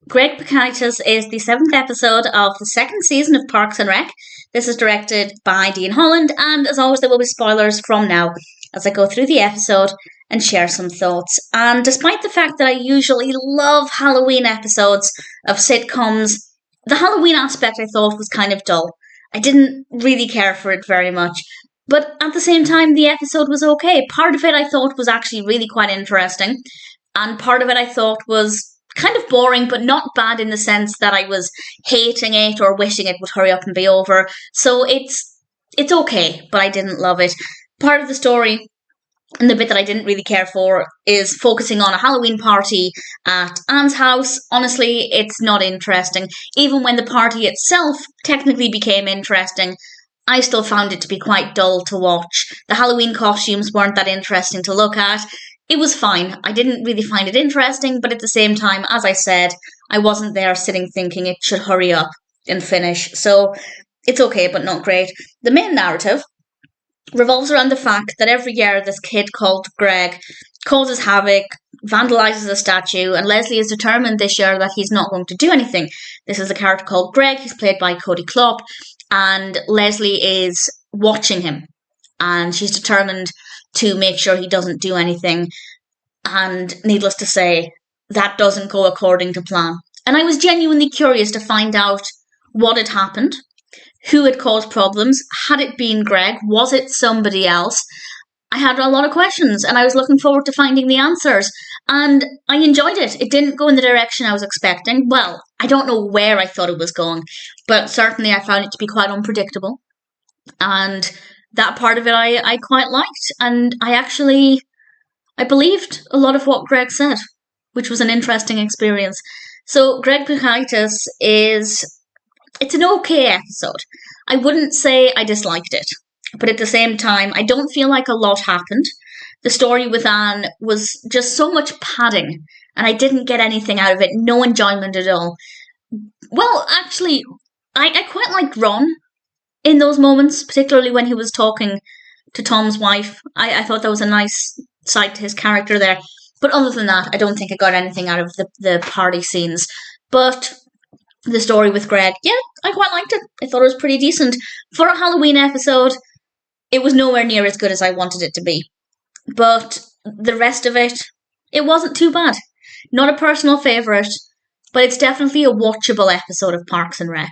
Greg Pikitis is the 7th episode of the 2nd season of Parks and Rec. This is directed by Dean Holland, and as always there will be spoilers from now as I go through the episode and share some thoughts. And despite the fact that I usually love Halloween episodes of sitcoms, the Halloween aspect I thought was kind of dull. I didn't really care for it very much. But at the same time, the episode was okay. Part of it I thought was actually really quite interesting, and part of it I thought was kind of boring, but not bad in the sense that I was hating it or wishing it would hurry up and be over. So it's okay, but I didn't love it. Part of the story, and the bit that I didn't really care for, is focusing on a Halloween party at Anne's house. Honestly, it's not interesting. Even when the party itself technically became interesting, I still found it to be quite dull to watch. The Halloween costumes weren't that interesting to look at. It was fine. I didn't really find it interesting, but at the same time, as I said, I wasn't there sitting thinking it should hurry up and finish. So it's okay, but not great. The main narrative revolves around the fact that every year this kid called Greg causes havoc, vandalizes a statue, and Leslie is determined this year that he's not going to do anything. This is a character called Greg. He's played by Cody Klop, and Leslie is watching him, and she's determined to make sure he doesn't do anything. And needless to say, that doesn't go according to plan. And I was genuinely curious to find out what had happened, who had caused problems. Had it been Greg? Was it somebody else? I had a lot of questions, and I was looking forward to finding the answers. And I enjoyed it. It didn't go in the direction I was expecting. Well, I don't know where I thought it was going, but certainly I found it to be quite unpredictable. And that part of it I quite liked. And I believed a lot of what Greg said, which was an interesting experience. So Greg Pikitis it's an okay episode. I wouldn't say I disliked it, but at the same time, I don't feel like a lot happened. The story with Anne was just so much padding, and I didn't get anything out of it, no enjoyment at all. Well, actually, I quite liked Ron in those moments, particularly when he was talking to Tom's wife. I thought that was a nice side to his character there. But other than that, I don't think I got anything out of the party scenes. But the story with Greg, yeah, I quite liked it. I thought it was pretty decent. For a Halloween episode, it was nowhere near as good as I wanted it to be. But the rest of it wasn't too bad. Not a personal favourite, but it's definitely a watchable episode of Parks and Rec.